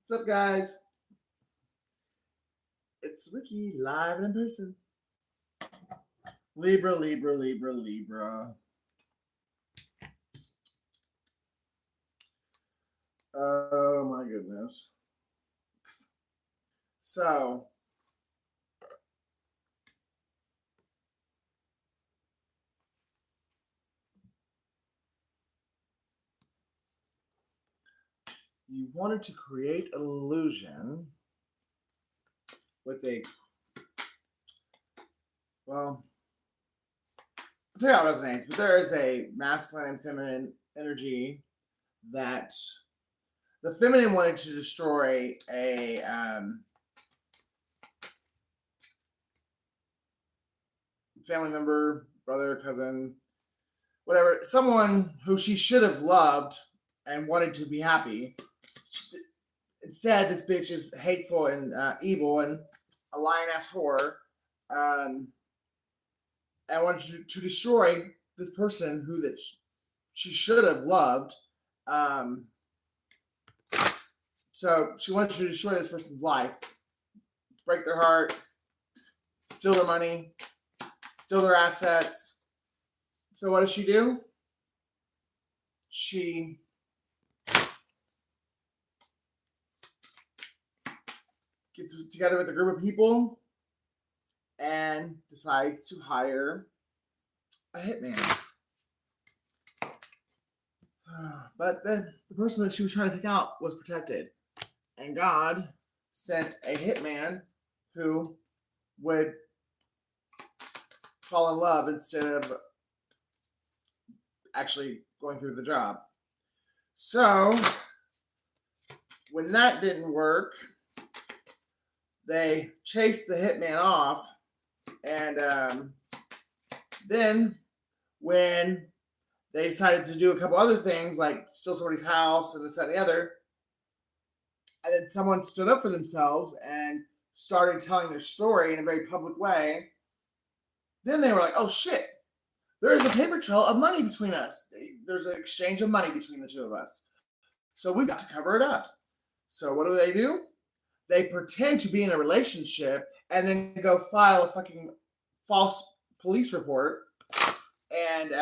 What's up, guys? It's Ricky, live and in person. Libra, Libra, Libra, Libra. Oh my goodness. So, you wanted to create an illusion with well, I'll tell you how it resonates, but there is a masculine and feminine energy that the feminine wanted to destroy a family member, brother, cousin, whatever, someone who she should have loved and wanted to be happy. Instead, this bitch is hateful and evil and a lying ass whore. I wanted to destroy this person who that she should have loved. So she wanted to destroy this person's life, break their heart, steal their money, steal their assets. So what does she do? She gets together with a group of people and decides to hire a hitman. But the person that she was trying to take out was protected. And God sent a hitman who would fall in love instead of actually going through the job. So, when that didn't work, they chased the hitman off. And then when they decided to do a couple other things, like steal somebody's house and this, that, and the other, and then someone stood up for themselves and started telling their story in a very public way, then they were like, oh shit, there is a paper trail of money between us. There's an exchange of money between the two of us. So we got to cover it up. So what do? They pretend to be in a relationship and then go file a fucking false police report and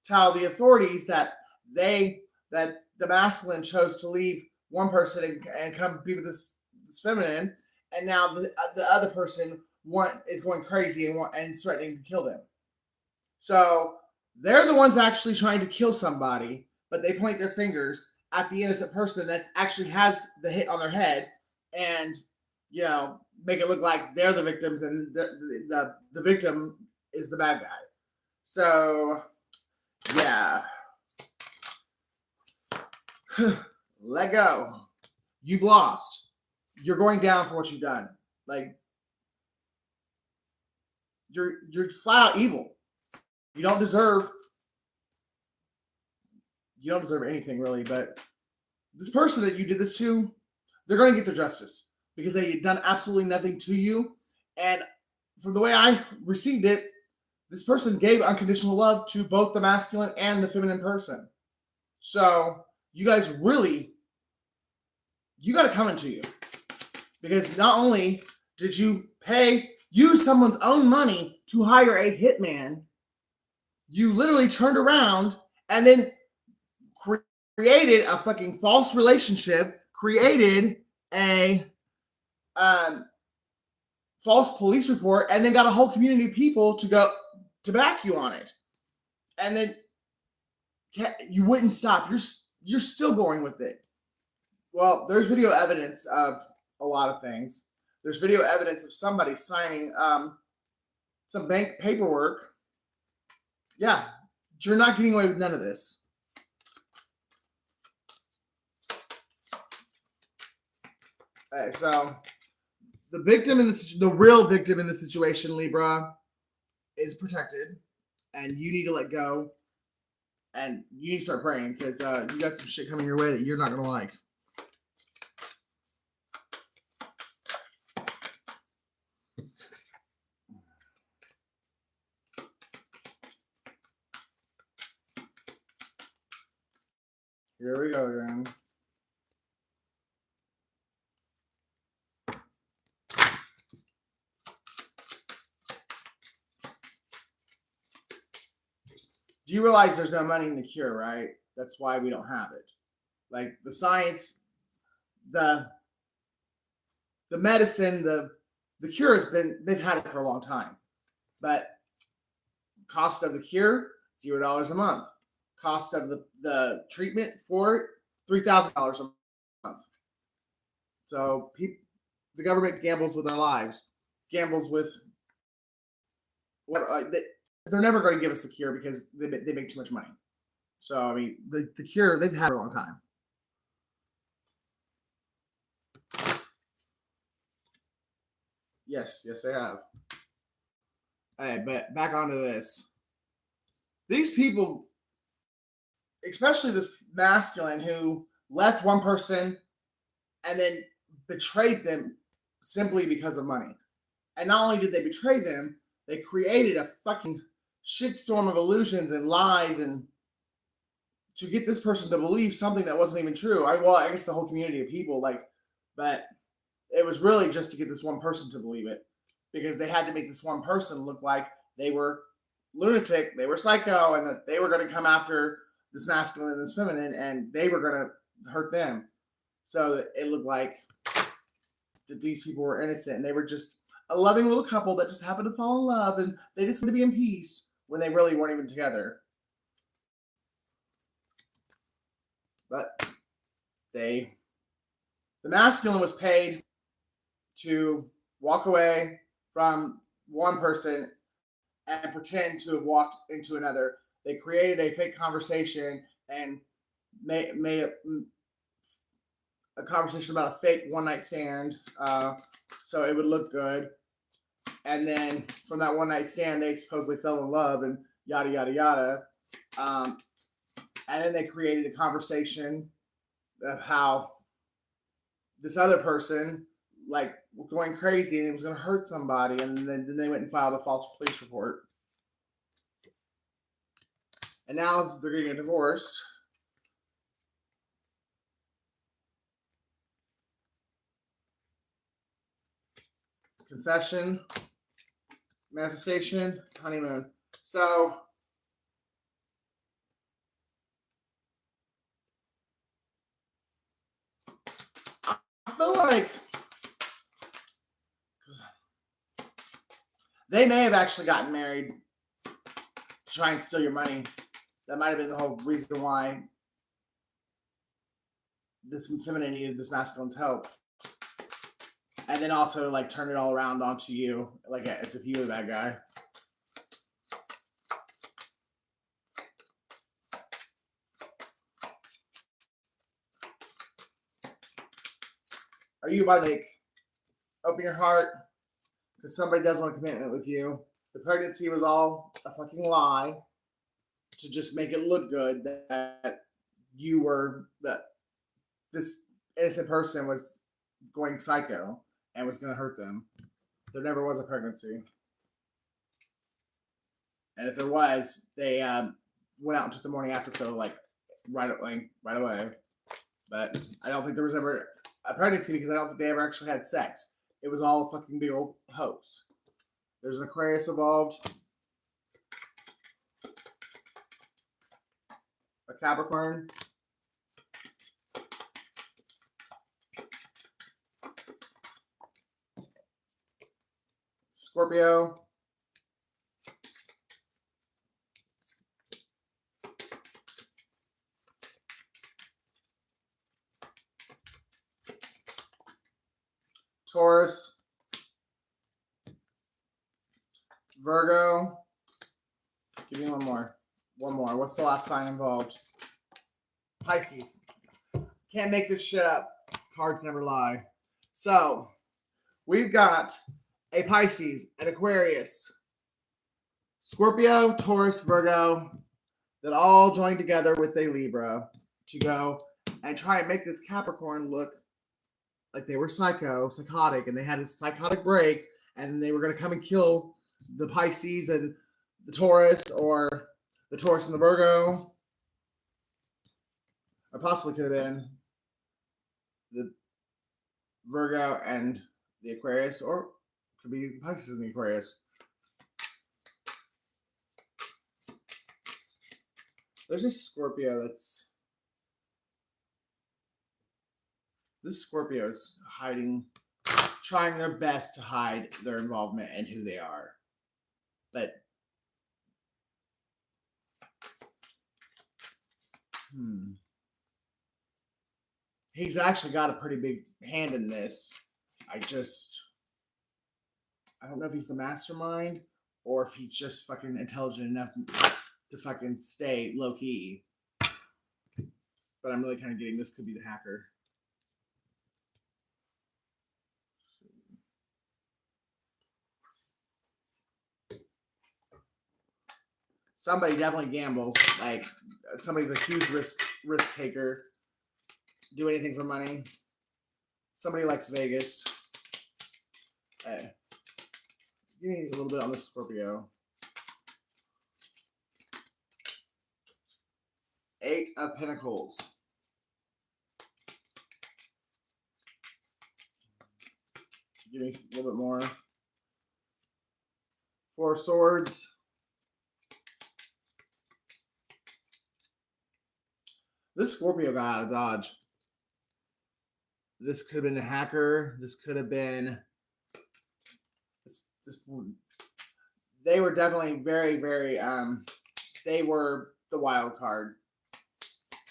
tell the authorities that the masculine chose to leave one person and come be with this feminine, and now the other person is going crazy and threatening to kill them. So they're the ones actually trying to kill somebody, but they point their fingers at the innocent person that actually has the hit on their head, and make it look like they're the victims and the victim is the bad guy. So yeah. Let go. You've lost. You're going down for what you've done. Like, you're flat out evil. You don't deserve anything really, but this person that you did this to, they're going to get their justice because they had done absolutely nothing to you. And from the way I received it, this person gave unconditional love to both the masculine and the feminine person. So you guys really, you got it coming to you, because not only did you use someone's own money to hire a hitman, you literally turned around and then created a fucking false relationship, created a false police report, and then got a whole community of people to back you on it. And then you wouldn't stop. You're still going with it. Well, there's video evidence of a lot of things. There's video evidence of somebody signing some bank paperwork. Yeah, you're not getting away with none of this. Okay, so the real victim in this situation, Libra, is protected, and you need to let go, and you need to start praying, because you got some shit coming your way that you're not gonna like. Here we go again. Do you realize there's no money in the cure, right? That's why we don't have it. Like the science, the medicine, the cure has been, they've had it for a long time. But cost of the cure, $0 a month. Cost of the treatment for it, $3,000 a month. So the government gambles with our lives, gambles with what they're never going to give us the cure because they make too much money. So I mean, the cure they've had for a long time. Yes, they have. Hey, but back onto this. These people, especially this masculine who left one person and then betrayed them simply because of money. And not only did they betray them, they created a fucking shitstorm of illusions and lies and to get this person to believe something that wasn't even true. I guess the whole community of people, but it was really just to get this one person to believe it because they had to make this one person look like they were lunatic, they were psycho, and that they were going to come after this masculine and this feminine, and they were going to hurt them. So that it looked like that these people were innocent, and they were just a loving little couple that just happened to fall in love, and they just wanted to be in peace when they really weren't even together. But the masculine was paid to walk away from one person and pretend to have walked into another. They created a fake conversation and made a conversation about a fake one-night stand, so it would look good. And then from that one-night stand, they supposedly fell in love and yada, yada, yada. And then they created a conversation of how this other person, was going crazy and it was going to hurt somebody. And then they went and filed a false police report. And now they're getting a divorce. Confession, manifestation, honeymoon. So I feel like they may have actually gotten married to try and steal your money. That might have been the whole reason why this feminine needed this masculine's help. And then also turn it all around onto you, as if you were that guy. Are you open your heart because somebody does want a commitment with you? The pregnancy was all a fucking lie to just make it look good that this innocent person was going psycho and was going to hurt them. There never was a pregnancy. And if there was, they went out and took the morning after pill right away. But I don't think there was ever a pregnancy because I don't think they ever actually had sex. It was all a fucking big old hoax. There's an Aquarius involved. A Capricorn. Scorpio. Taurus. Virgo. Give me one more. What's the last sign involved? Pisces. Can't make this shit up. Cards never lie. So, we've got a Pisces, an Aquarius, Scorpio, Taurus, Virgo, that all joined together with a Libra to go and try and make this Capricorn look like they were psychotic, and they had a psychotic break, and they were going to come and kill the Pisces and the Taurus, or the Taurus and the Virgo, or possibly could have been the Virgo and the Aquarius, or could be the Pisces and the Aquarius. There's a Scorpio that's this Scorpio is hiding, trying their best to hide their involvement and who they are. But he's actually got a pretty big hand in this. I don't know if he's the mastermind or if he's just fucking intelligent enough to fucking stay low key. But I'm really kind of getting this could be the hacker. Somebody definitely gambles. Like somebody's a huge risk taker. Do anything for money. Somebody likes Vegas. Hey, give me a little bit on the Scorpio. 8 of Pentacles. Give me a little bit more. 4 of Swords. This Scorpio got out of Dodge. This could have been the hacker. This could have been. They were definitely very, very. They were the wild card.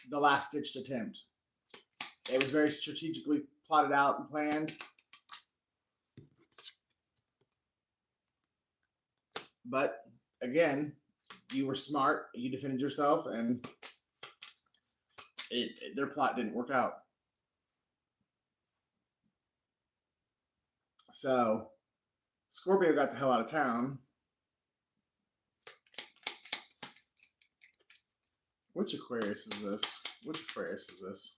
The last ditched attempt. It was very strategically plotted out and planned. But again, you were smart. You defended yourself, and their plot didn't work out. So, Scorpio got the hell out of town. Which Aquarius is this? Which Aquarius is this?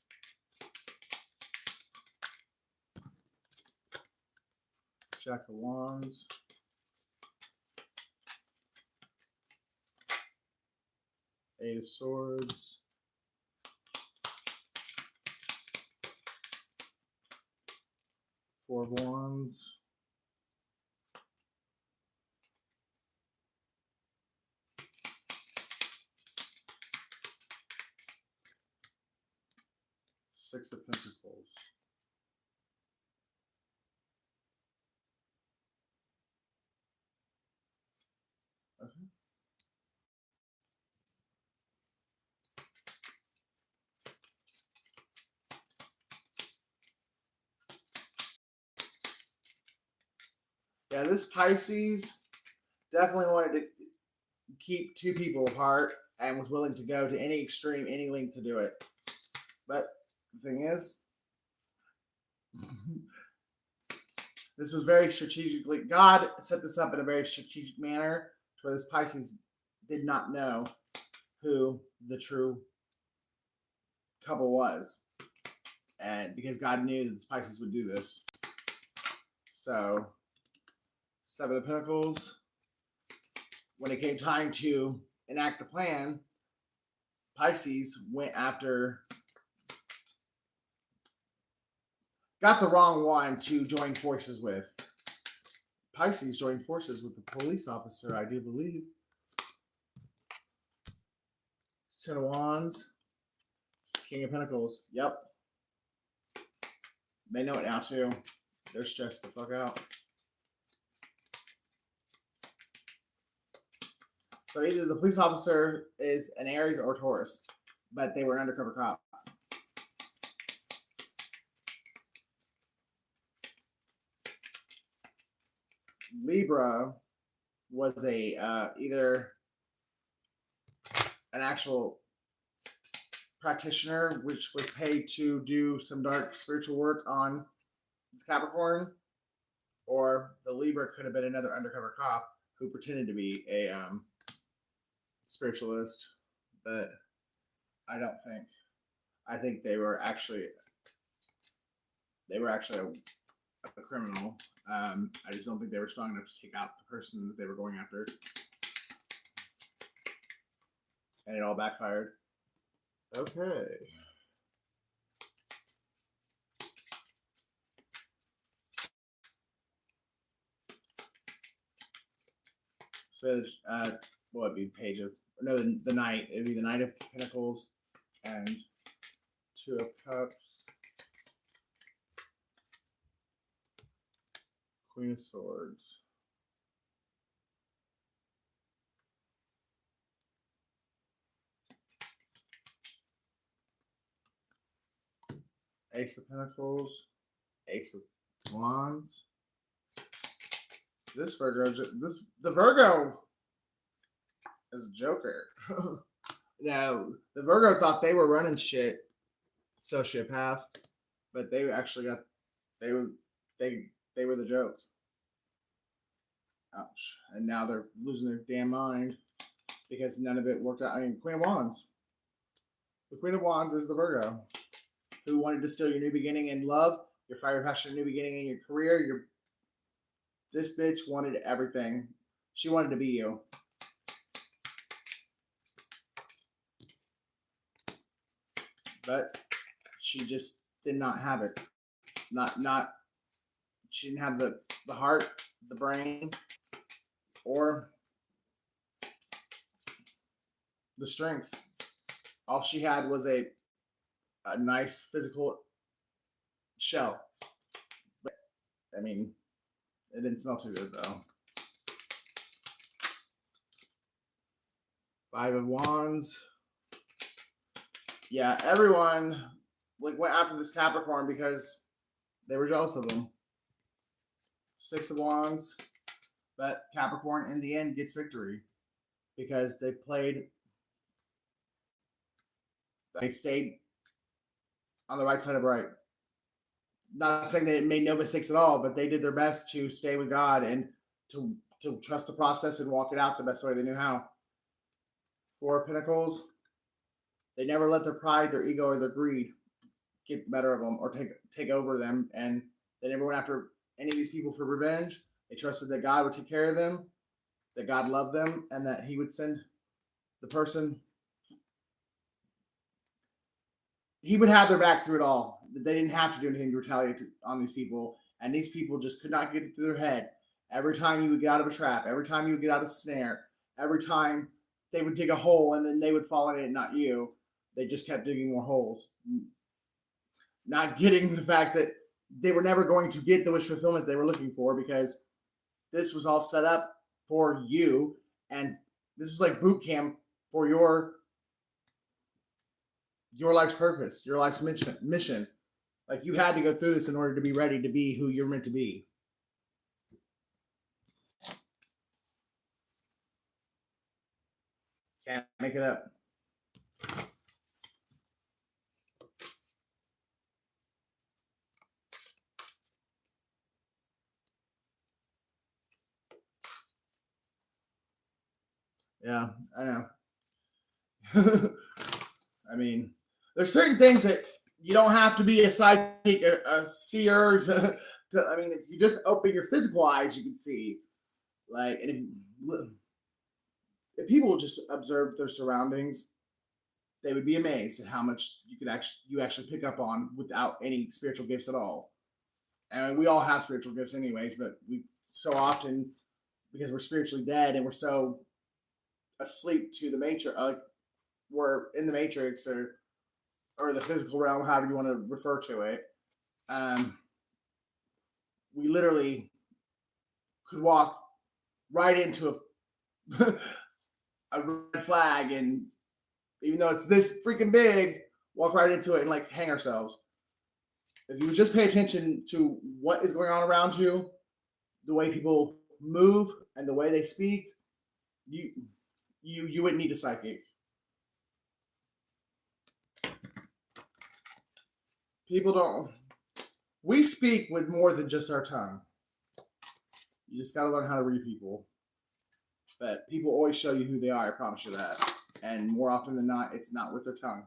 Jack of Wands. Eight of Swords. Four of Wands. Six of Pentacles. Okay. Yeah, this Pisces definitely wanted to keep 2 people apart and was willing to go to any extreme, any length to do it. But the thing is, this was very strategically. God set this up in a very strategic manner to where this Pisces did not know who the true couple was. And because God knew that the Pisces would do this. So, 7 of Pentacles. When it came time to enact the plan, Pisces went after, got the wrong one to join forces with. Pisces joined forces with the police officer, I do believe. 10 of Wands. King of Pentacles. Yep. They know it now too. They're stressed the fuck out. So either the police officer is an Aries or Taurus, but they were an undercover cop. Libra was a either an actual practitioner, which was paid to do some dark spiritual work on Capricorn, or the Libra could have been another undercover cop who pretended to be a spiritualist, but I don't think. I think they were actually a criminal. I just don't think they were strong enough to take out the person that they were going after, and it all backfired. Okay. So, what would be page of no, the Knight. It'd be the Knight of Pentacles and Two of Cups, Queen of Swords. Ace of Pentacles, Ace of Wands. The Virgo is a joker. Now, the Virgo thought they were running shit, sociopath, but they actually they were the joke. Ouch. And now they're losing their damn mind because none of it worked out. I mean, Queen of Wands. The Queen of Wands is the Virgo who wanted to steal your new beginning in love, your fire, passion, new beginning in your career. This bitch wanted everything. She wanted to be you. But she just did not have it. She didn't have the heart, the brain, or the strength. All she had was a nice physical shell. But, I mean, it didn't smell too good though. Five of Wands. Yeah, everyone went after this Capricorn because they were jealous of them. Six of Wands. But Capricorn in the end gets victory because they stayed on the right side of right. Not saying they made no mistakes at all, but they did their best to stay with God and to trust the process and walk it out the best way they knew how. Four of Pentacles. They never let their pride, their ego, or their greed get the better of them or take over them. And they never went after any of these people for revenge. They trusted that God would take care of them, that God loved them, and that he would send the person. He would have their back through it all. They didn't have to do anything to retaliate on these people. And these people just could not get it through their head. Every time you would get out of a trap, every time you would get out of a snare, every time they would dig a hole and then they would fall in it, not you. They just kept digging more holes. Not getting the fact that they were never going to get the wish fulfillment they were looking for because this was all set up for you. And this was like boot camp for your life's purpose, your life's mission. Like you had to go through this in order to be ready to be who you're meant to be. Can't make it up. Yeah, I know. I mean, there's certain things that you don't have to be a psychic, a seer. I mean, if you just open your physical eyes, you can see. Like, and if people just observe their surroundings, they would be amazed at how much you actually pick up on without any spiritual gifts at all. And we all have spiritual gifts, anyways, but we so often, because we're spiritually dead and we're so asleep to the matrix, we're in the matrix or the physical realm, however you want to refer to it. We literally could walk right into a red flag, and even though it's this freaking big, walk right into it and like hang ourselves. If you just pay attention to what is going on around you, the way people move and the way they speak, you wouldn't need a psychic. People don't. We speak with more than just our tongue. You just got to learn how to read people. But people always show you who they are, I promise you that. And more often than not, it's not with their tongue.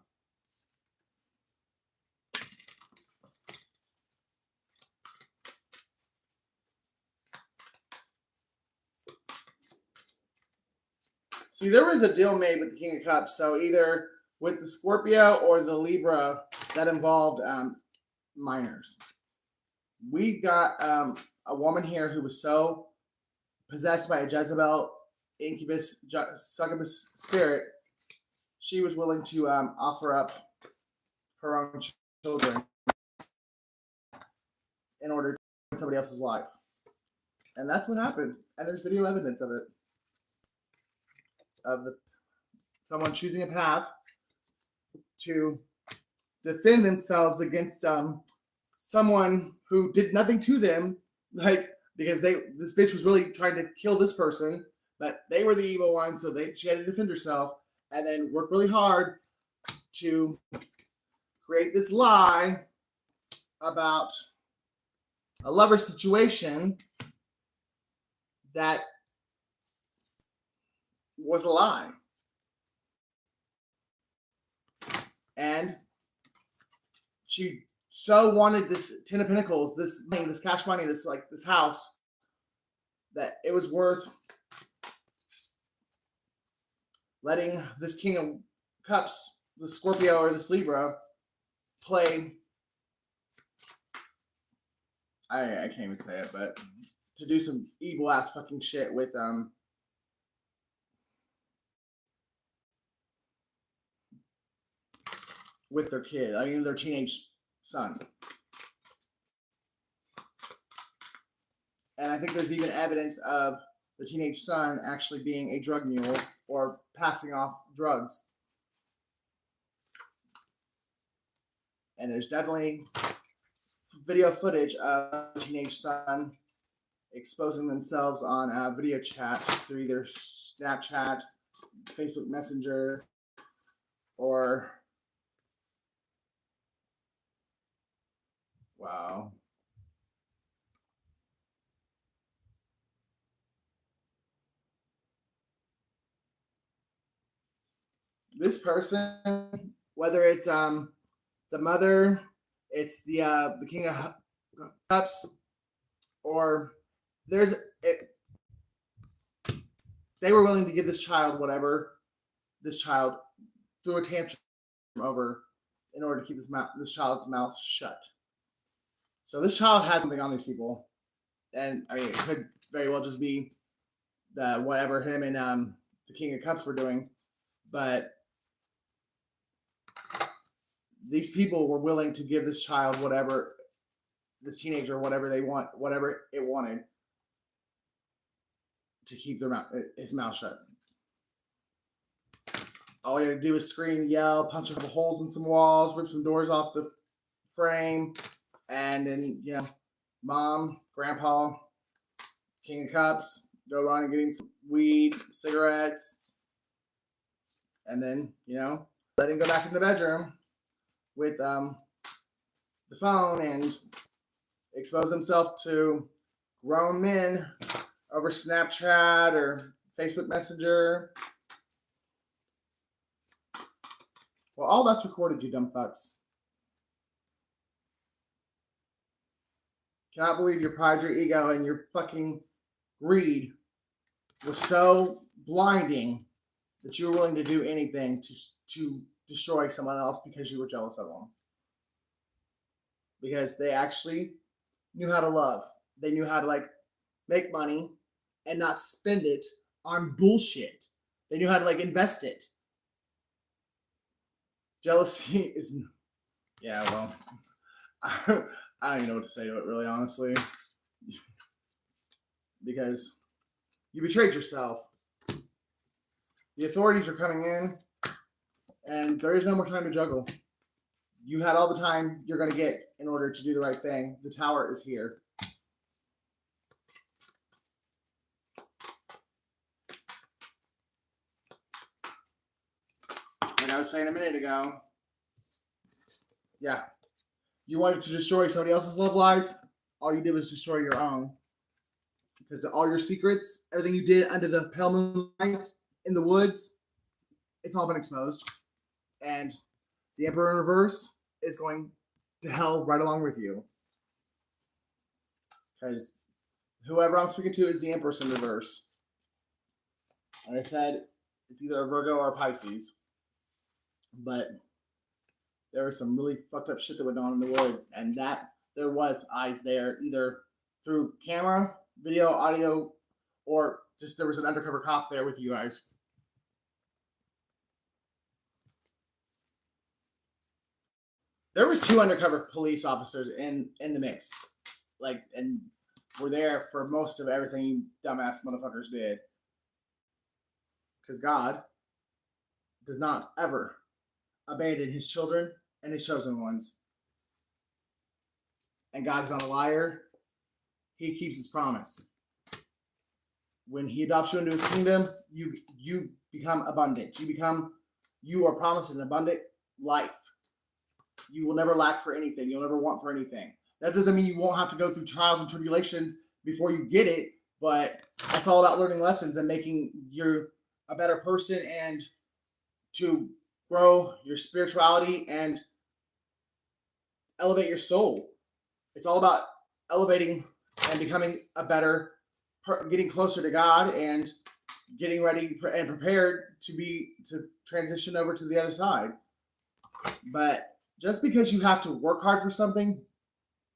See, there was a deal made with the King of Cups. So either with the Scorpio or the Libra that involved minors. We got a woman here who was so possessed by a Jezebel incubus, succubus spirit, she was willing to offer up her own children in order to save somebody else's life. And that's what happened. And there's video evidence of it. Of someone choosing a path to defend themselves against someone who did nothing to them, like because this bitch was really trying to kill this person, but they were the evil one, so she had to defend herself and then work really hard to create this lie about a lover situation that was a lie. And she so wanted this 10 of Pentacles, this money, this cash money, this house, that it was worth letting this King of Cups, the Scorpio or this Libra, play. I can't even say it, but to do some evil ass fucking shit with their kid. I mean, their teenage son. And I think there's even evidence of the teenage son actually being a drug mule or passing off drugs. And there's definitely video footage of the teenage son exposing themselves on video chat through either Snapchat, Facebook Messenger, or wow. This person, whether it's the mother, it's the King of Cups, or they were willing to give this child whatever this child threw a tantrum over in order to keep this child's mouth shut. So this child had something on these people, and I mean it could very well just be the whatever him and the King of Cups were doing, but these people were willing to give this child whatever, this teenager, whatever they want, whatever it wanted, to keep his mouth shut. All you had to do was scream, yell, punch a couple holes in some walls, rip some doors off the frame, and then, mom, grandpa, King of Cups, go around and get him some weed, cigarettes, and then, let him go back in the bedroom with the phone and expose himself to grown men over Snapchat or Facebook Messenger. Well, all that's recorded, you dumb fucks. Cannot believe your pride, your ego, and your fucking greed was so blinding that you were willing to do anything to destroy someone else because you were jealous of them. Because they actually knew how to love. They knew how to make money and not spend it on bullshit. They knew how to invest it. Jealousy is, well, I don't even know what to say to it, really, honestly. Because you betrayed yourself. The authorities are coming in, and there is no more time to juggle. You had all the time you're going to get in order to do the right thing. The tower is here. Like I was saying a minute ago, you wanted to destroy somebody else's love life. All you did was destroy your own. Because all your secrets, everything you did under the pale moonlight in the woods, it's all been exposed. And the Emperor in reverse is going to hell right along with you. Because whoever I'm speaking to is the Empress in reverse. Like I said, it's either a Virgo or a Pisces. But there was some really fucked up shit that went on in the woods. And that there was eyes there, either through camera, video, audio, or Just there was an undercover cop there with you guys. There was 2 undercover police officers in the mix, like, and were there for most of everything you dumbass motherfuckers did. Because God does not ever abandon his children and his chosen ones. And God is not a liar. He keeps his promise. When he adopts you into his kingdom, you become abundant. You are promised an abundant life. You will never lack for anything. You'll never want for anything. That doesn't mean you won't have to go through trials and tribulations before you get it, but it's all about learning lessons and making you a better person and to grow your spirituality and elevate your soul. It's all about elevating and becoming a better, getting closer to God and getting ready and prepared to transition over to the other side. But just because you have to work hard for something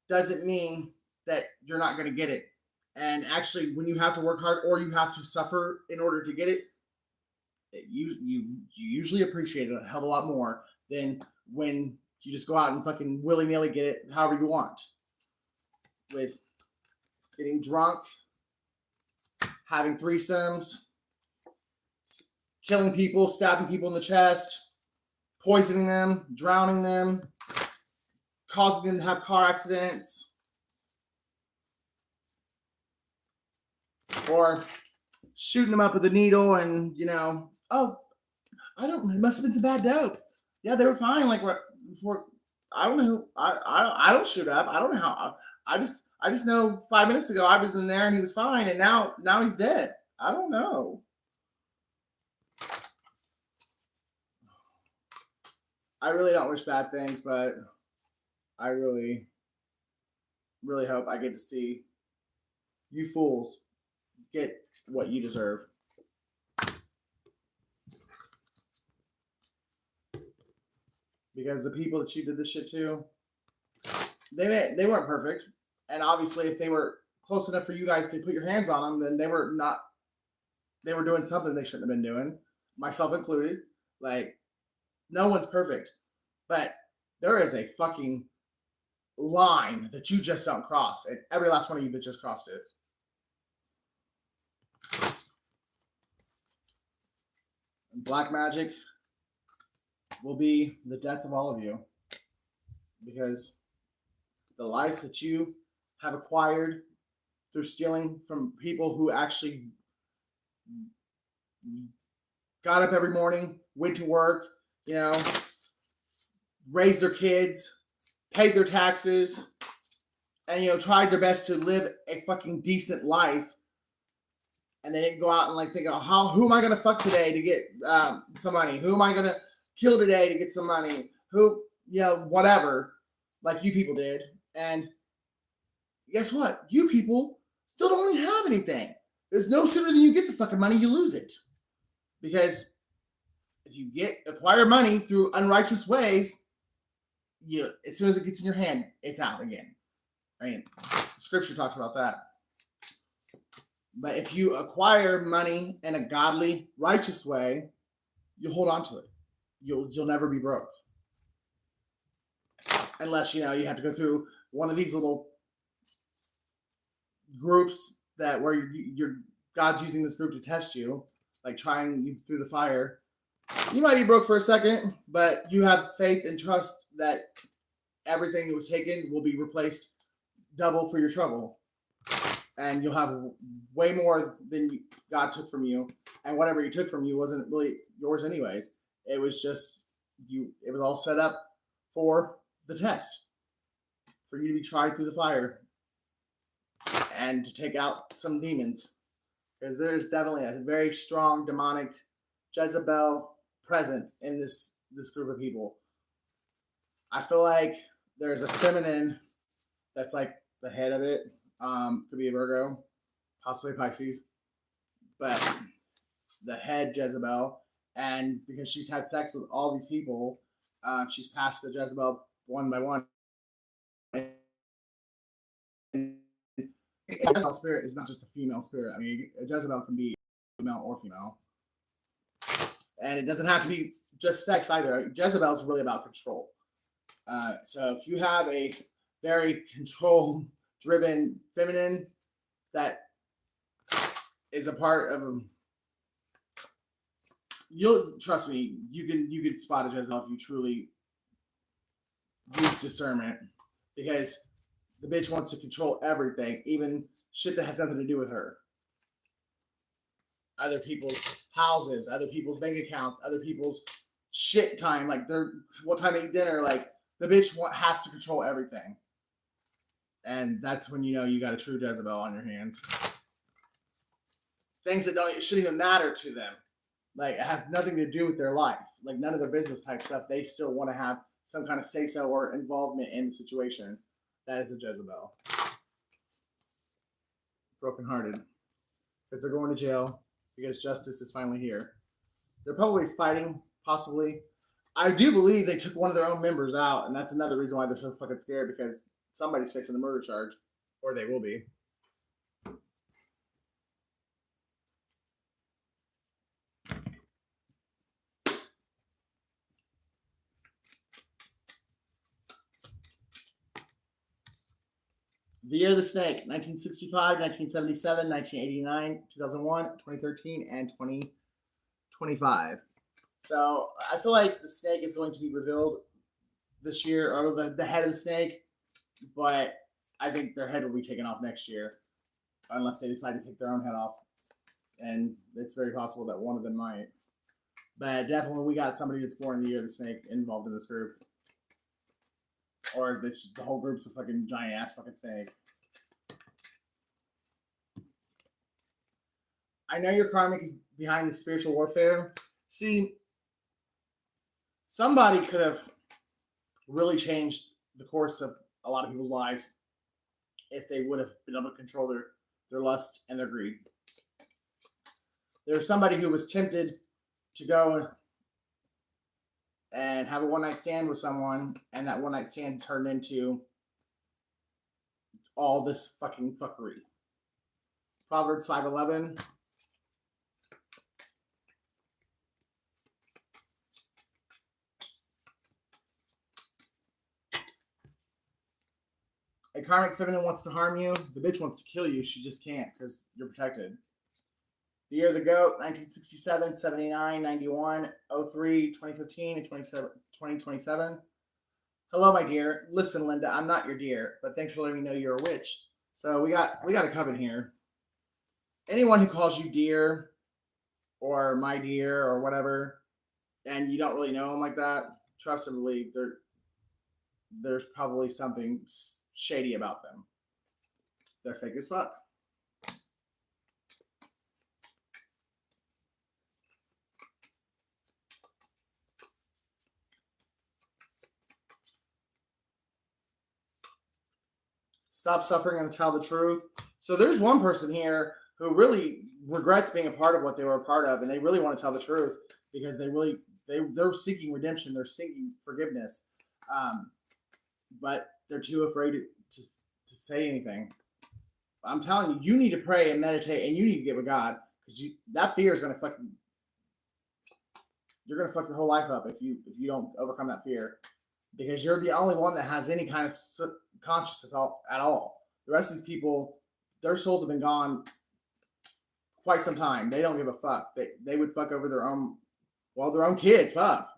doesn't mean that you're not going to get it. And actually, when you have to work hard or you have to suffer in order to get it, you usually appreciate it a hell of a lot more than when you just go out and fucking willy-nilly get it however you want. With getting drunk, having threesomes, killing people, stabbing people in the chest, poisoning them, drowning them, causing them to have car accidents, or shooting them up with a needle and, oh, it must have been some bad dope. Yeah, they were fine. Like, before, I don't know. I don't shoot up. I don't know how. I just know 5 minutes ago I was in there and he was fine, and now he's dead. I don't know. I really don't wish bad things, but I really, really hope I get to see you fools get what you deserve. Because the people that you did this shit to, they weren't perfect. And obviously, if they were close enough for you guys to put your hands on them, then they were doing something they shouldn't have been doing, myself included. Like, no one's perfect. But there is a fucking line that you just don't cross. And every last one of you bitches crossed it. And black magic will be the death of all of you. Because the life that you have acquired through stealing from people who actually got up every morning, went to work, raised their kids, paid their taxes, and, tried their best to live a fucking decent life. And they didn't go out and think, who am I going to fuck today to get some money? Who am I going to kill today to get some money? Who, whatever, like you people did. And guess what? You people still don't even have anything. There's no sooner than you get the fucking money, you lose it. Because if you acquire money through unrighteous ways, as soon as it gets in your hand, it's out again. I mean, scripture talks about that. But if you acquire money in a godly, righteous way, you'll hold on to it. You'll never be broke. Unless, you have to go through one of these little groups where God's using this group to test you, like trying you through the fire. You might be broke for a second, but you have faith and trust that everything that was taken will be replaced double for your trouble. And you'll have way more than God took from you. And whatever he took from you wasn't really yours anyways. It was just it was all set up for the test. For you to be tried through the fire. And to take out some demons. Because there's definitely a very strong demonic Jezebel presence in this group of people. I feel like there's a feminine that's like the head of it. Could be a Virgo, possibly Pisces. But the head Jezebel, and because she's had sex with all these people, she's passed the Jezebel one by one. a Jezebel spirit is not just a female spirit. I mean, a Jezebel can be male or female. And it doesn't have to be just sex either. Jezebel is really about control. So if you have a very control-driven feminine that is a part of you'll trust me, you can spot a Jezebel if you truly use discernment, because the bitch wants to control everything, even shit that has nothing to do with her. Other people's houses, other people's bank accounts, other people's shit time, like what time they eat dinner, like the bitch has to control everything. And that's when you know you got a true Jezebel on your hands. Things that shouldn't even matter to them. Like, it has nothing to do with their life. Like, none of their business type stuff. They still want to have some kind of say-so or involvement in the situation. That is a Jezebel. Brokenhearted. Because they're going to jail. Because justice is finally here. They're probably fighting, possibly. I do believe they took one of their own members out. And that's another reason why they're so fucking scared. Because somebody's facing a murder charge. Or they will be. The Year of the Snake, 1965, 1977, 1989, 2001, 2013, and 2025. So I feel like the snake is going to be revealed this year, or the head of the snake, but I think their head will be taken off next year, unless they decide to take their own head off. And it's very possible that one of them might. But definitely we got somebody that's born in the Year of the Snake involved in this group. Or the whole group's a fucking giant ass fucking snake. I know your karmic is behind the spiritual warfare. See, somebody could have really changed the course of a lot of people's lives if they would have been able to control their lust and their greed. There's somebody who was tempted to go and have a one-night stand with someone, and that one-night stand turned into all this fucking fuckery. Proverbs 5:11. A karmic feminine wants to harm you. The bitch wants to kill you. She just can't because you're protected. The Year of the Goat, 1967, 79, 91, 03, 2015, and 2027. Hello, my dear. Listen, Linda, I'm not your dear, but thanks for letting me know you're a witch. So we got a coven here. Anyone who calls you dear or my dear or whatever, and you don't really know them like that, trust and believe there's probably something shady about them. They're fake as fuck. Stop suffering and tell the truth. So there's one person here who really regrets being a part of what they were a part of, and they really want to tell the truth because they're seeking redemption, they're seeking forgiveness, but they're too afraid to say anything. I'm telling you, you need to pray and meditate, and you need to get with God, because that fear is going to you're going to fuck your whole life up if you don't overcome that fear, because you're the only one that has any kind of consciousness at all. The rest of these people, their souls have been gone quite some time. They don't give a fuck. They would fuck over their own kids. Fuck.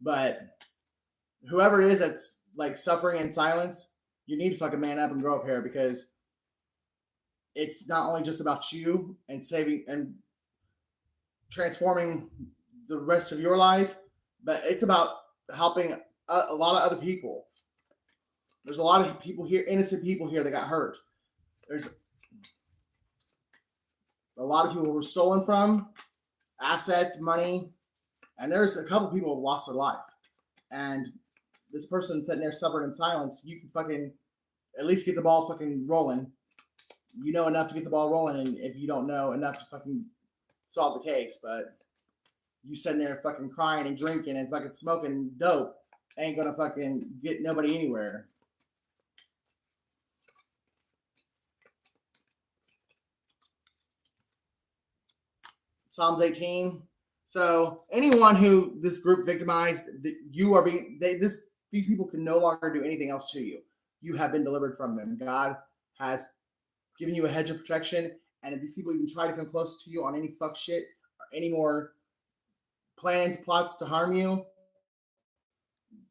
But whoever it is that's like suffering in silence, you need to fucking man up and grow up here, because it's not only just about you and saving and transforming the rest of your life, but it's about helping a lot of other people. There's a lot of people here, innocent people here that got hurt. There's a lot of people who were stolen from, assets, money, and there's a couple people who lost their life. And this person sitting there suffering in silence, you can fucking at least get the ball fucking rolling. You know enough to get the ball rolling, and if you don't know enough to fucking solve the case, but you sitting there fucking crying and drinking and fucking smoking dope ain't gonna fucking get nobody anywhere. Psalms 18. So anyone who this group victimized, you are being these people can no longer do anything else to you. You have been delivered from them. God has given you a hedge of protection, and if these people even try to come close to you on any fuck shit or any more plans, plots to harm you,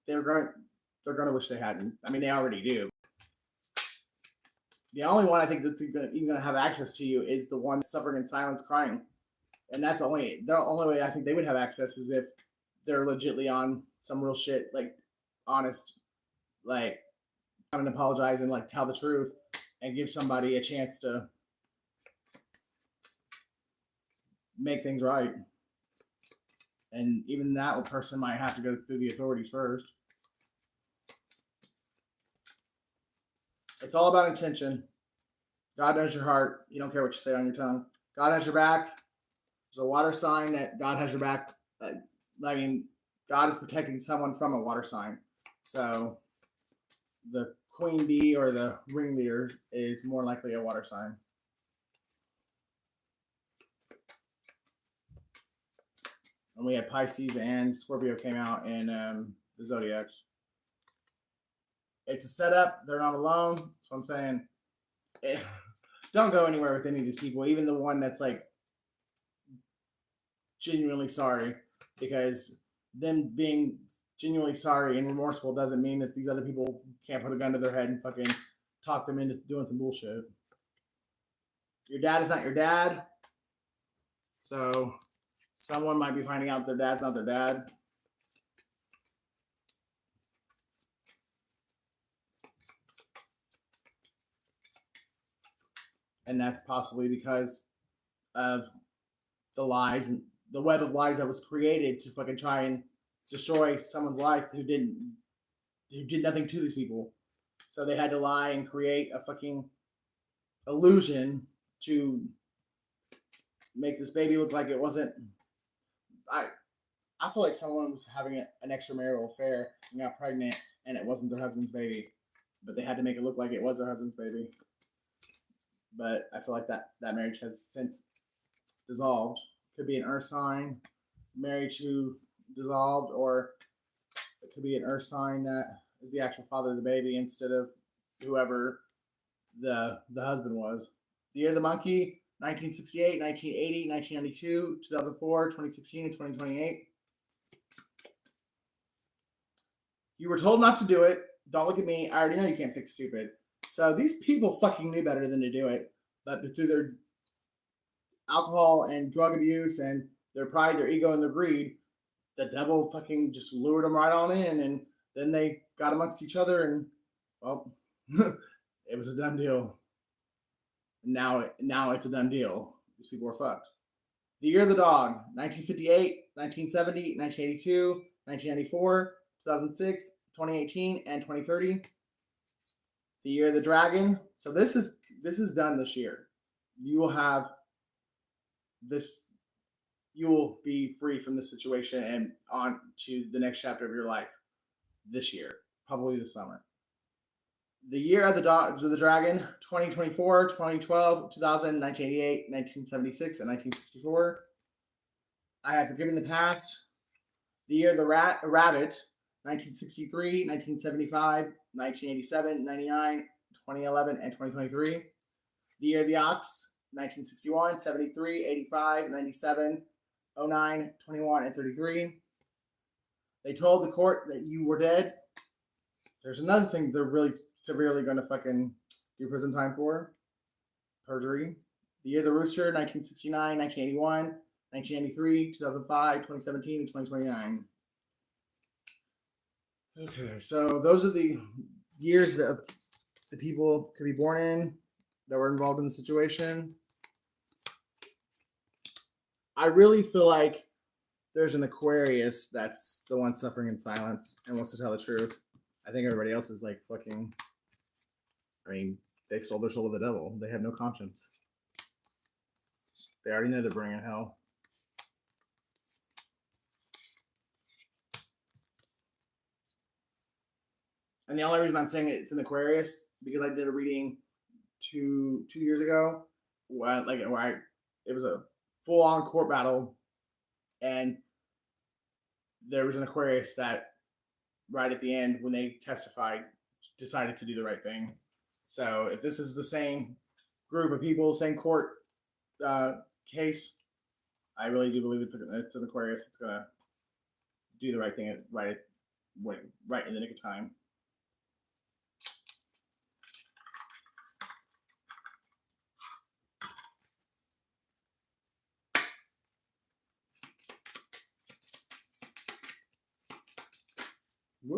they're gonna they're gonna wish they hadn't. I mean, they already do. The only one I think that's even gonna have access to you is the one suffering in silence, crying, and that's the only way I think they would have access is if they're legitly on some real shit, like honest, like come and apologize and like tell the truth and give somebody a chance to make things right. And even that person might have to go through the authorities first. It's all about intention. God knows your heart. You don't care what you say on your tongue. God has your back. There's a water sign that God has your back. I mean, God is protecting someone from a water sign. So the queen bee or the ringleader is more likely a water sign. And we had Pisces and Scorpio came out in the zodiacs. It's a setup. They're not alone. That's what I'm saying. Don't go anywhere with any of these people, even the one that's like genuinely sorry, because them being genuinely sorry and remorseful doesn't mean that these other people can't put a gun to their head and fucking talk them into doing some bullshit. Your dad is not your dad, so someone might be finding out their dad's not their dad. And that's possibly because of the lies and the web of lies that was created to fucking try and destroy someone's life who did nothing to these people. So they had to lie and create a fucking illusion to make this baby look like it wasn't. I feel like someone was having an extramarital affair and got pregnant, and it wasn't their husband's baby, but they had to make it look like it was their husband's baby. But I feel like that marriage has since dissolved. Could be an earth sign, marriage who dissolved, or it could be an earth sign that is the actual father of the baby instead of whoever the husband was. The Year of the Monkey, 1968, 1980, 1992, 2004, 2016, and 2028. You were told not to do it. Don't look at me. I already know you can't fix stupid. So these people fucking knew better than to do it. But through their alcohol and drug abuse and their pride, their ego, and their greed, the devil fucking just lured them right on in. And then they got amongst each other and, well, it was a done deal. Now it's a done deal. These people are fucked. The Year of the Dog, 1958, 1970, 1982, 1994, 2006, 2018, and 2030. The Year of the Dragon. So this is done this year. You will have this. You will be free from this situation and on to the next chapter of your life this year, probably this summer. The Year of the Dragon, 2024, 2012, 2000, 1988, 1976, and 1964. I have forgiven the past. The Year of the Rabbit, 1963, 1975, 1987, 99, 2011, and 2023. The Year of the Ox, 1961, 73, 85, 97, 09, 21, and 33. They told the court that you were dead. There's another thing they're really severely going to fucking do prison time for. Perjury. The Year of the Rooster, 1969, 1981, 1993, 2005, 2017, and 2029. Okay, so those are the years that the people could be born in that were involved in the situation. I really feel like there's an Aquarius that's the one suffering in silence and wants to tell the truth. I think everybody else is like fucking. I mean, they've sold their soul to the devil. They have no conscience. They already know they're bringing hell. And the only reason I'm saying it's an Aquarius because I did a reading two years ago, it was a full on court battle, and there was an Aquarius that right at the end when they testified decided to do the right thing. So if this is the same group of people, same court case, I really do believe it's an Aquarius that's gonna do the right thing right in the nick of time. Woo.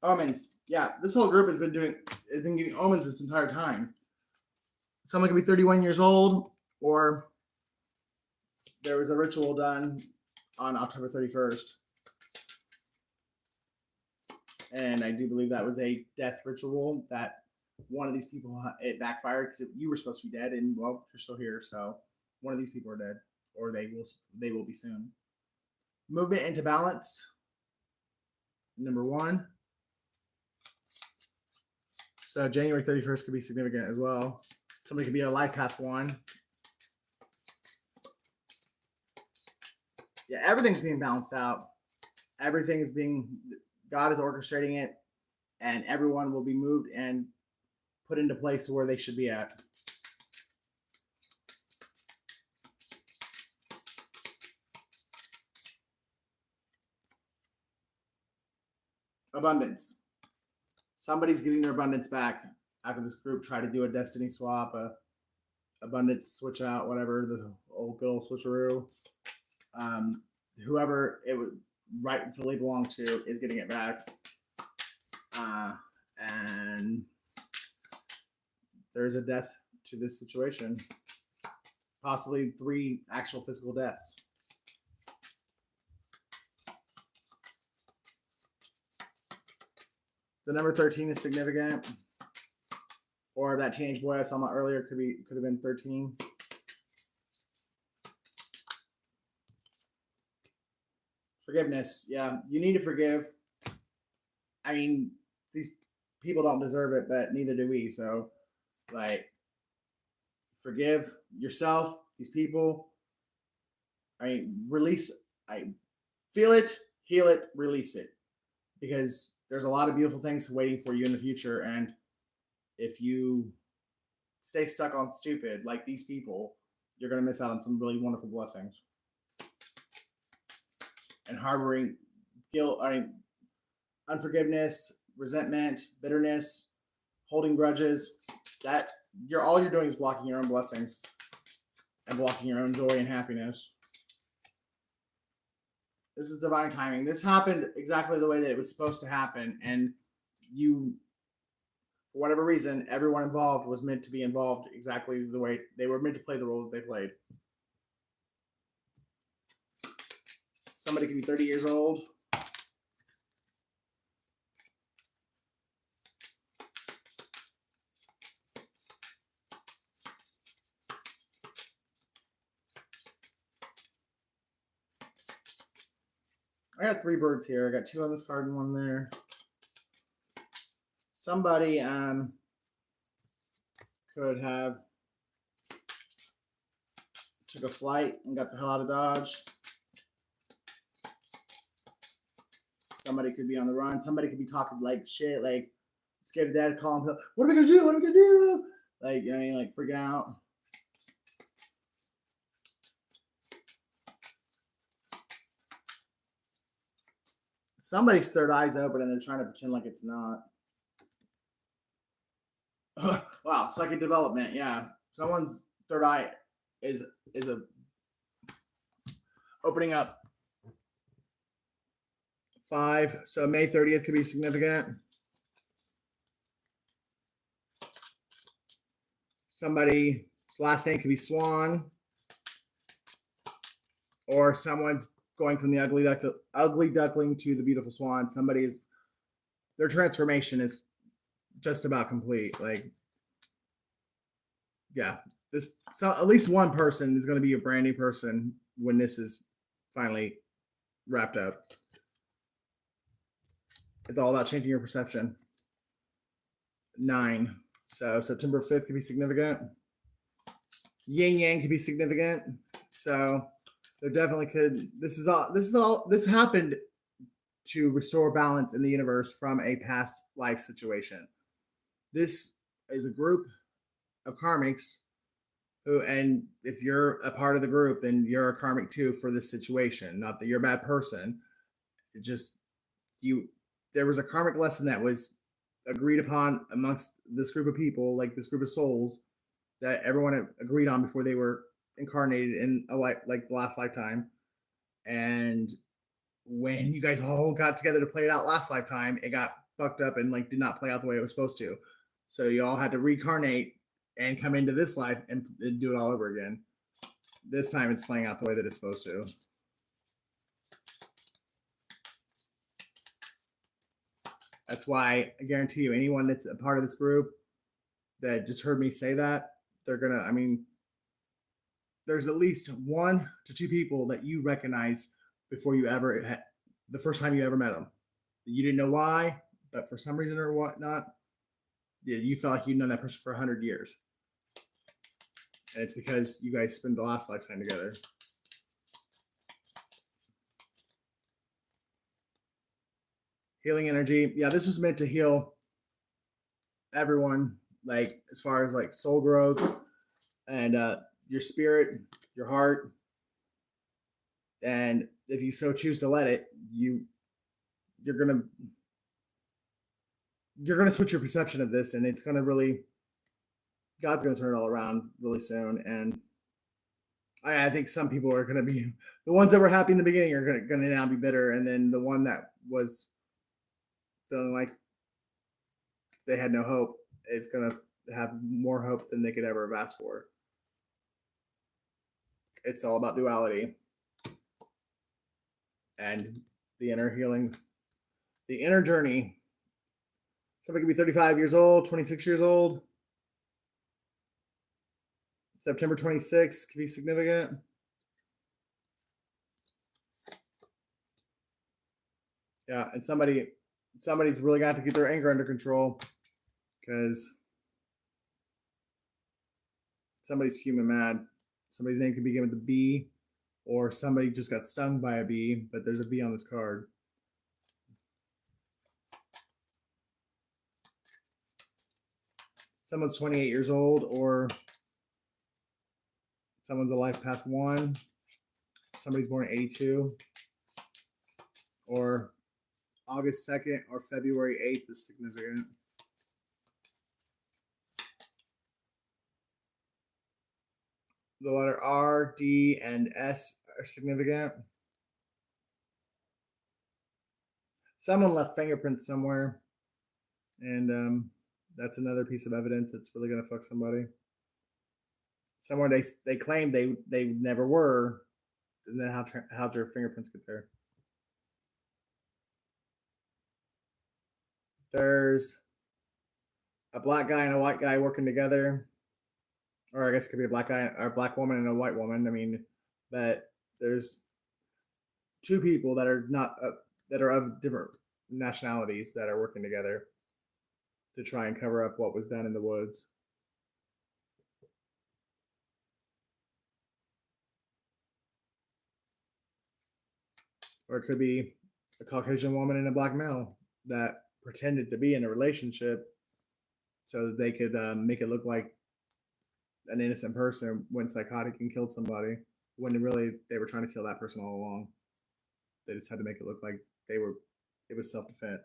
Omens. Yeah, this whole group has been getting omens this entire time. Someone could be 31 years old, or there was a ritual done on October 31st. And I do believe that was a death ritual that one of these people, it backfired because you were supposed to be dead, and well, you're still here, so one of these people are dead, or they will be soon. Movement into balance. Number 1. So January 31st could be significant as well. Somebody could be a life path 1. Yeah, everything's being balanced out. Everything is God is orchestrating it, and everyone will be moved and put into place where they should be at. Abundance. Somebody's getting their abundance back after this group tried to do a destiny swap, a abundance switch out, whatever, the good old switcheroo. Whoever it would rightfully belong to is getting it back. And there's a death to this situation. Possibly 3 actual physical deaths. The number 13 is significant. Or that teenage boy I saw earlier could have been 13. Forgiveness. Yeah, you need to forgive. I mean, these people don't deserve it, but neither do we. So, like, forgive yourself, these people. I mean, release. I feel it, heal it, release it. Because there's a lot of beautiful things waiting for you in the future. And if you stay stuck on stupid like these people, you're going to miss out on some really wonderful blessings. And harboring guilt, unforgiveness, resentment, bitterness, holding grudges, all you're doing is blocking your own blessings and blocking your own joy and happiness. This is divine timing. This happened exactly the way that it was supposed to happen, and for whatever reason, everyone involved was meant to be involved exactly the way they were meant to play the role that they played. Somebody could be 30 years old. I got 3 birds here. I got 2 on this card and 1 there. Somebody could have took a flight and got the hell out of Dodge. Somebody could be on the run. Somebody could be talking like shit, like scared to death, calling, what am I gonna do? What am I gonna do? Like, I mean, like freaking out. Somebody's third eye's open and they're trying to pretend like it's not. Wow, psychic development. Yeah, someone's third eye is a opening up. 5. So May 30th could be significant. Somebody's last name could be Swan, or someone's going from the ugly duckling to the beautiful swan. Their transformation is just about complete. Like, yeah, so at least one person is going to be a brand new person when this is finally wrapped up. It's all about changing your perception. 9. So September 5th could be significant. Yin yang could be significant. So there definitely could. This happened to restore balance in the universe from a past life situation. This is a group of karmics who, and if you're a part of the group, then you're a karmic too for this situation. Not that you're a bad person. It just you there was a karmic lesson that was agreed upon amongst this group of people, like this group of souls, that everyone agreed on before they were incarnated in a like the last lifetime. And when you guys all got together to play it out last lifetime, it got fucked up and like did not play out the way it was supposed to. So you all had to reincarnate and come into this life and do it all over again. This time it's playing out the way that it's supposed to. That's why I guarantee you, anyone that's a part of this group that just heard me say that, they're gonna, I mean, there's at least 1 to 2 people that you recognize before you ever, the first time you ever met them. You didn't know why, but for some reason or whatnot, yeah, you felt like you'd known that person for 100 years. And it's because you guys spent the last lifetime together. Healing energy. Yeah, this was meant to heal everyone, like as far as like soul growth and your spirit, your heart. And if you so choose to let it, you're gonna switch your perception of this, and it's gonna really, God's gonna turn it all around really soon. And I think some people are gonna be the ones that were happy in the beginning are gonna now be bitter, and then the one that was feeling like they had no hope is gonna have more hope than they could ever have asked for. It's all about duality and the inner healing, the inner journey. Somebody could be 35 years old, 26 years old. September 26th could be significant. Yeah, and somebody's really got to get their anger under control because somebody's fuming mad. Somebody's name could begin with a B, or somebody just got stung by a bee, but there's a bee on this card. Someone's 28 years old, or someone's a life path 1. Somebody's born in 82, or August 2nd or February 8th is significant. The letter R, D, and S are significant. Someone left fingerprints somewhere, and that's another piece of evidence that's really going to fuck somebody. Somewhere they claim they never were, and then how'd your fingerprints get there? There's a black guy and a white guy working together, or I guess it could be a black guy or a black woman and a white woman. I mean, but there's 2 people that are not that are of different nationalities that are working together to try and cover up what was done in the woods. Or it could be a Caucasian woman and a black male that pretended to be in a relationship so that they could make it look like an innocent person went psychotic and killed somebody when really they were trying to kill that person all along. They just had to make it look like it was self-defense.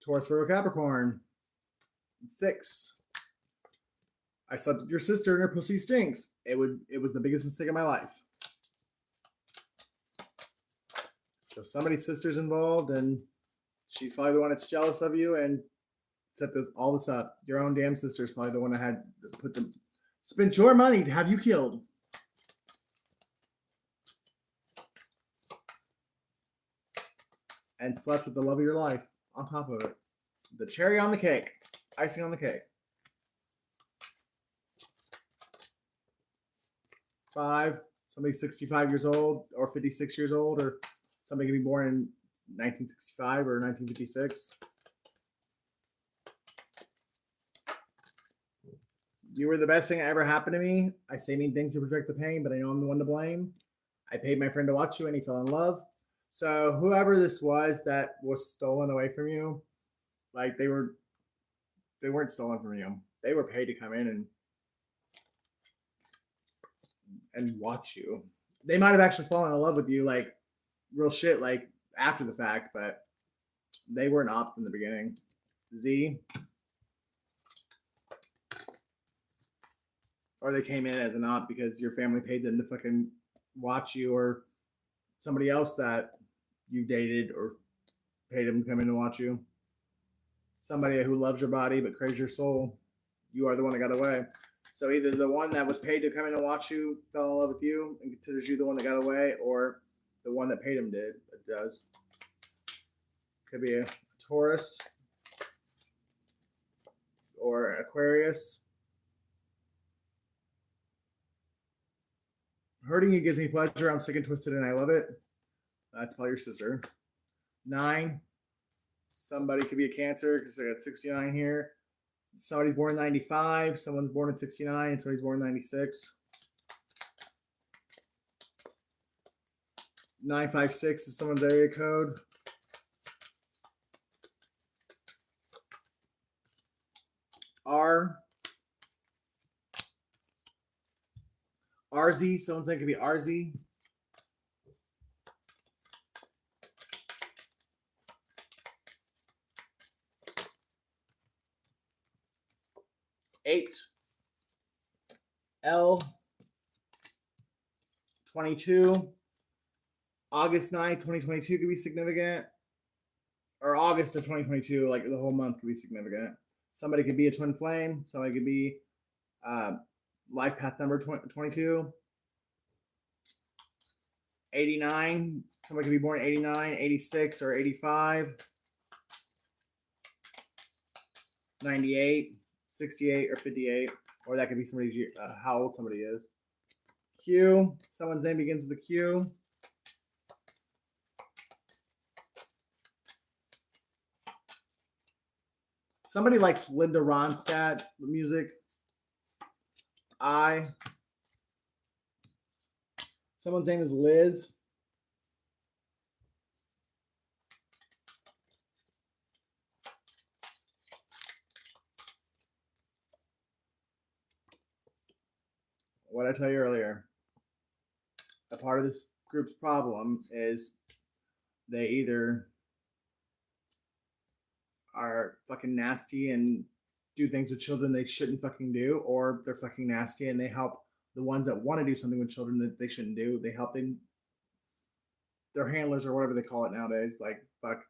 Taurus, Virgo, Capricorn. 6. I slept with your sister and her pussy stinks. It was the biggest mistake of my life. So somebody's sister's involved, and she's probably the one that's jealous of you and set all this up. Your own damn sister is probably the one that had spent your money to have you killed. And slept with the love of your life on top of it. The cherry on the cake. Icing on the cake. 5, Somebody 65 years old or 56 years old, or somebody could be born in 1965 or 1956. You were the best thing that ever happened to me. I say mean things to project the pain, but I know I'm the one to blame. I paid my friend to watch you and he fell in love. So whoever this was that was stolen away from you, like they weren't stolen from you. They were paid to come in and watch you. They might have actually fallen in love with you, like real shit, like after the fact, but they weren't op from the beginning. Z, or they came in as an op because your family paid them to fucking watch you, or somebody else that you dated or paid them to come in to watch you. Somebody who loves your body but craves your soul. You are the one that got away. So either the one that was paid to come in and watch you fell in love with you and considers you the one that got away, or the one that paid him did. It does. Could be a Taurus or Aquarius. Hurting you gives me pleasure. I'm sick and twisted and I love it. That's probably your sister. 9. Somebody could be a Cancer because I got 69 here. Somebody's born in 95. Someone's born in 69. And somebody's born in 96. 956 is someone's area code. R. RZ. Someone's name could be RZ. Eight. L. 22. August 9th, 2022 could be significant. Or August of 2022, like the whole month could be significant. Somebody could be a twin flame. Somebody could be life path number 22. 89. Somebody could be born 89, 86, or 85. 98, 68, or 58. Or that could be somebody's how old somebody is. Q. Someone's name begins with a Q. Somebody likes Linda Ronstadt music. I. Someone's name is Liz. What I tell you earlier, a part of this group's problem is they either are fucking nasty and do things with children they shouldn't fucking do, or they're fucking nasty and they help the ones that want to do something with children that they shouldn't do. They help them, their handlers or whatever they call it nowadays. Like fuck,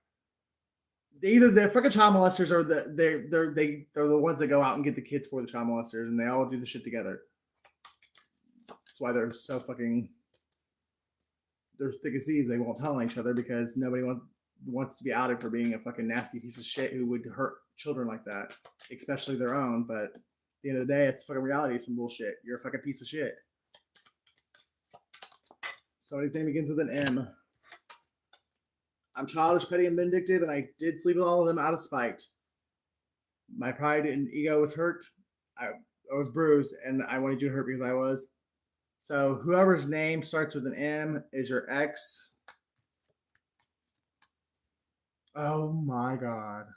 either they're fucking child molesters or they're the ones that go out and get the kids for the child molesters, and they all do the shit together. That's why they're so fucking, they're thick as thieves. They won't tell on each other because nobody wants to be outed for being a fucking nasty piece of shit who would hurt children like that, especially their own. But at the end of the day, it's fucking reality. It's some bullshit. You're a fucking piece of shit. Somebody's name begins with an M. I'm childish, petty, and vindictive, and I did sleep with all of them out of spite. My pride and ego was hurt. I was bruised, and I wanted you to hurt because I was. So whoever's name starts with an M is your ex. Oh my God.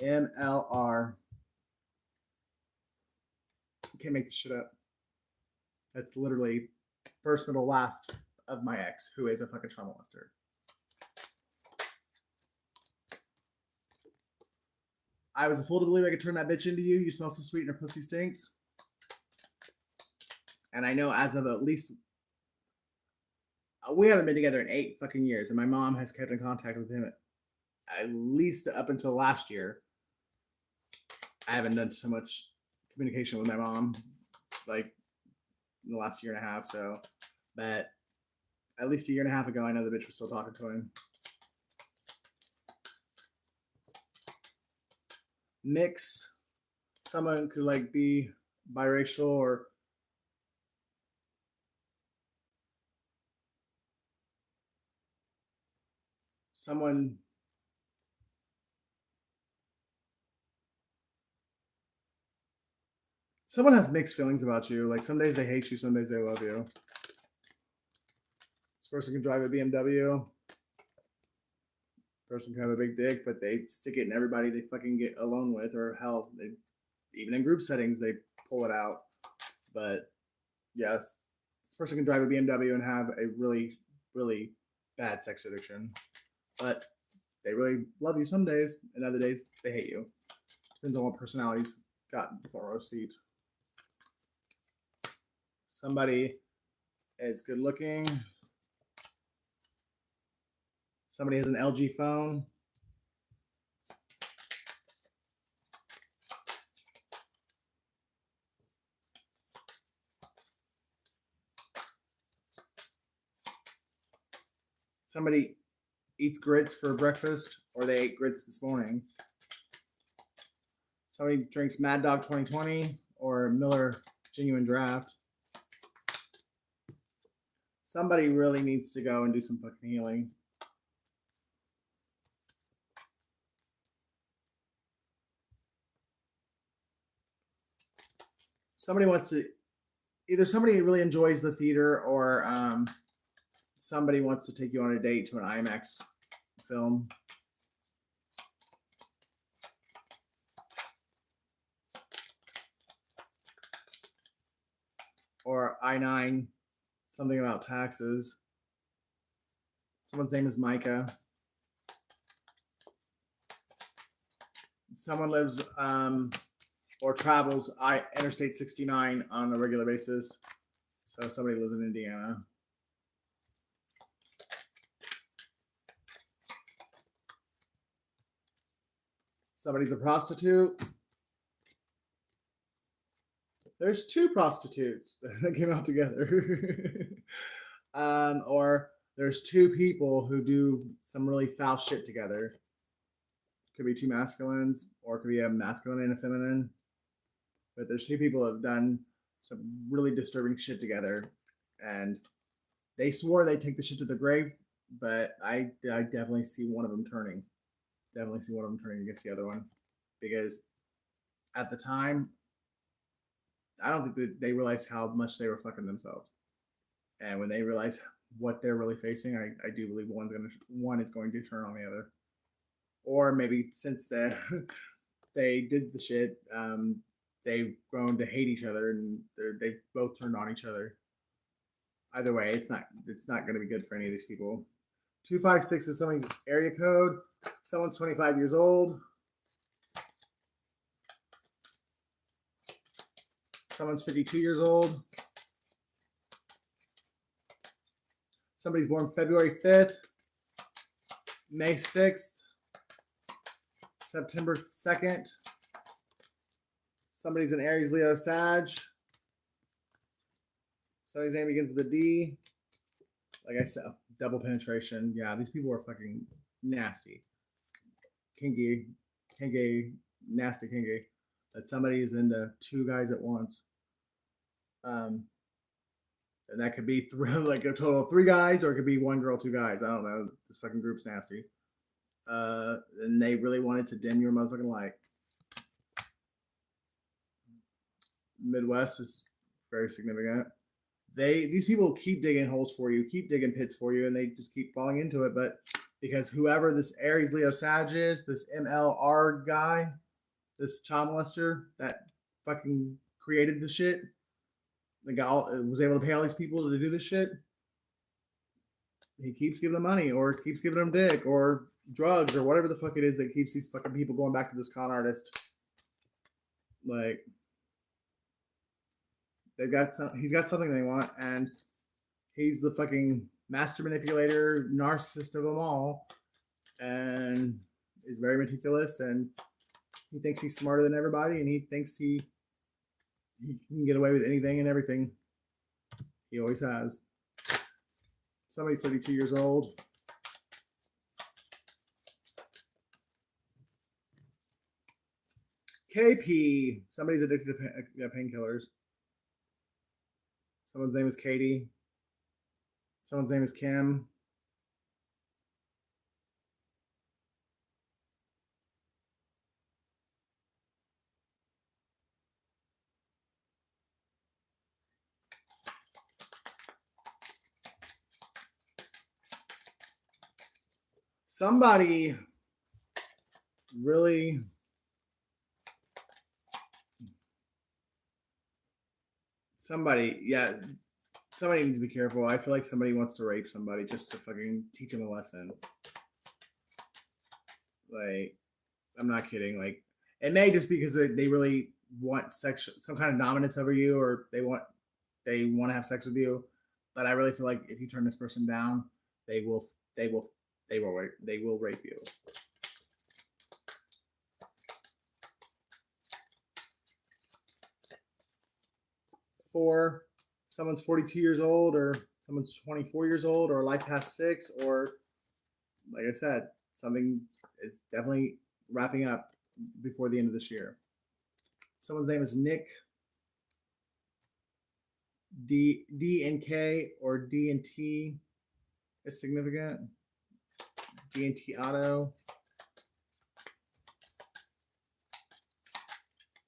MLR. You can't make this shit up. That's literally first, middle, last of my ex, who is a fucking child molester. I was a fool to believe I could turn that bitch into you. You smell so sweet and her pussy stinks. And I know as of at least, we haven't been together in 8 fucking years, and my mom has kept in contact with him at least up until last year. I haven't done so much communication with my mom, like in the last year and a half. So, but at least a year and a half ago, I know the bitch was still talking to him. Mix. Someone could like be biracial or Someone someone has mixed feelings about you. Like some days they hate you, some days they love you. This person can drive a BMW. Person can have a big dick, but they stick it in everybody they fucking get alone with, or hell, they even in group settings they pull it out. But yes, this person can drive a BMW and have a really, really bad sex addiction. But they really love you some days, and other days they hate you. Depends on what personality's got in the front row seat. Somebody is good looking. Somebody has an LG phone. Somebody eats grits for breakfast, or they ate grits this morning. Somebody drinks Mad Dog 2020 or Miller Genuine Draft. Somebody really needs to go and do some fucking healing. Somebody wants to, either somebody really enjoys the theater, or somebody wants to take you on a date to an IMAX film. Or I-9, something about taxes. Someone's name is Micah. Someone lives or travels Interstate 69 on a regular basis. So somebody lives in Indiana. Somebody's a prostitute. There's two prostitutes that came out together. Or there's two people who do some really foul shit together. Could be two masculines, or it could be a masculine and a feminine. But there's two people that have done some really disturbing shit together. And they swore they'd take the shit to the grave, but I definitely see one of them turning. Definitely see one of them turning against the other one. Because at the time, I don't think that they realized how much they were fucking themselves. And when they realize what they're really facing, I do believe one is going to turn on the other. Or maybe since they did the shit, they've grown to hate each other, and they've both turned on each other. Either way, it's not going to be good for any of these people. 256 is someone's area code. Someone's 25 years old. Someone's 52 years old. Somebody's born February 5th, May 6th, September 2nd. Somebody's an Aries, Leo, Sag. Somebody's name begins with a D. Like I said, double penetration. Yeah, these people are fucking nasty. Kinky, nasty kinky. That somebody is into two guys at once. And that could be like a total of three guys, or it could be one girl, two guys. I don't know. This fucking group's nasty. And they really wanted to dim your motherfucking light. Midwest is very significant. These people keep digging holes for you, keep digging pits for you, and they just keep falling into it. But because whoever this Aries, Leo, Sag is, this MLR guy, this child molester that fucking created the shit, was able to pay all these people to do this shit. He keeps giving them money, or keeps giving them dick, or drugs, or whatever the fuck it is that keeps these fucking people going back to this con artist. Like, he's got something they want, and he's the fucking master manipulator, narcissist of them all, and is very meticulous, and he thinks he's smarter than everybody, and he thinks he can get away with anything and everything. He always has. Somebody's 32 years old. KP. Somebody's addicted to painkillers. Someone's name is Katie. Someone's name is Kim. somebody really somebody yeah somebody needs to be careful. I feel like somebody wants to rape somebody just to fucking teach them a lesson. Like, I'm not kidding. Like, it may just because they really want sexual, some kind of dominance over you, or they want to have sex with you. But I really feel like if you turn this person down, they will they will they will rape you. For someone's 42 years old, or someone's 24 years old, or life past 6, or like I said, something is definitely wrapping up before the end of this year. Someone's name is Nick. D and K or D and T is significant. D and T auto.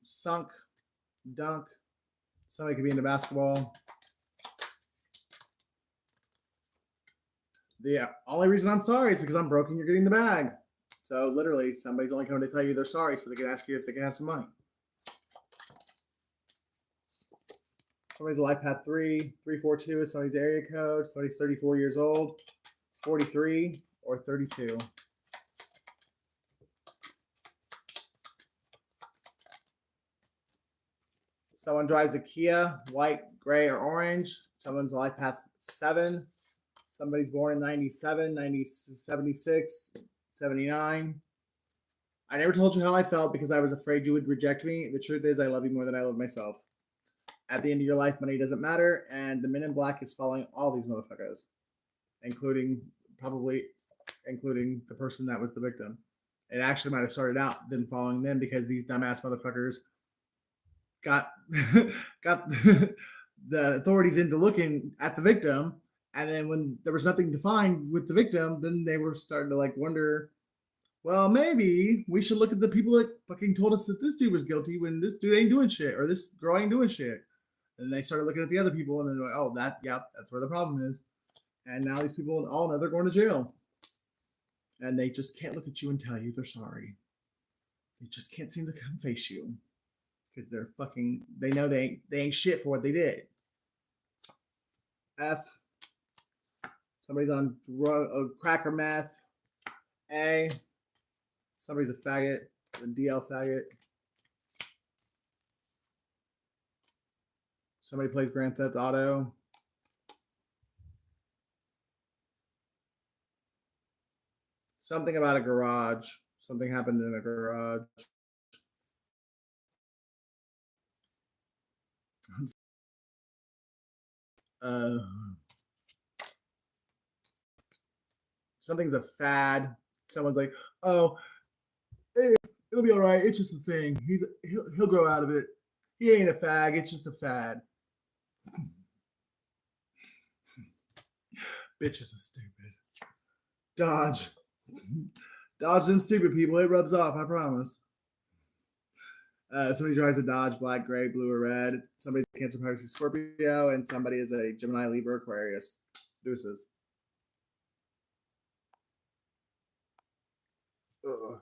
Sunk, dunk. Somebody could be into basketball. The only reason I'm sorry is because I'm broke and you're getting the bag. So literally, somebody's only coming to tell you they're sorry so they can ask you if they can have some money. Somebody's life path 342 is somebody's area code. Somebody's 34 years old, 43, or 32. Someone drives a Kia, white, gray, or orange. Someone's life path 7. Somebody's born in 97, 76, 79. I never told you how I felt because I was afraid you would reject me. The truth is, I love you more than I love myself. At the end of your life, money doesn't matter, and the Men in Black is following all these motherfuckers, including the person that was the victim. It actually might have started out them following them because these dumbass motherfuckers got got the authorities into looking at the victim, and then when there was nothing to find with the victim, then they were starting to like wonder, well, maybe we should look at the people that fucking told us that this dude was guilty when this dude ain't doing shit or this girl ain't doing shit. And they started looking at the other people and they're like, oh, that's where the problem is. And now these people all know they're going to jail. And they just can't look at you and tell you they're sorry. They just can't seem to come face you. Because they're fucking, they know they ain't shit for what they did. F. Somebody's on crack or meth. A. Somebody's a faggot. A DL faggot. Somebody plays Grand Theft Auto. Something about a garage. Something happened in a garage. Uh, Something's a fad. Someone's like, oh, hey, it'll be all right. It's just a thing. He'll grow out of it. He ain't a fag. It's just a fad. Bitches are stupid. Dodge. Dodge them stupid people. It rubs off, I promise. Somebody drives a Dodge, black, gray, blue, or red. Somebody's a Cancer, Pisces, Scorpio, and somebody is a Gemini, Libra, Aquarius. Deuces. Ugh.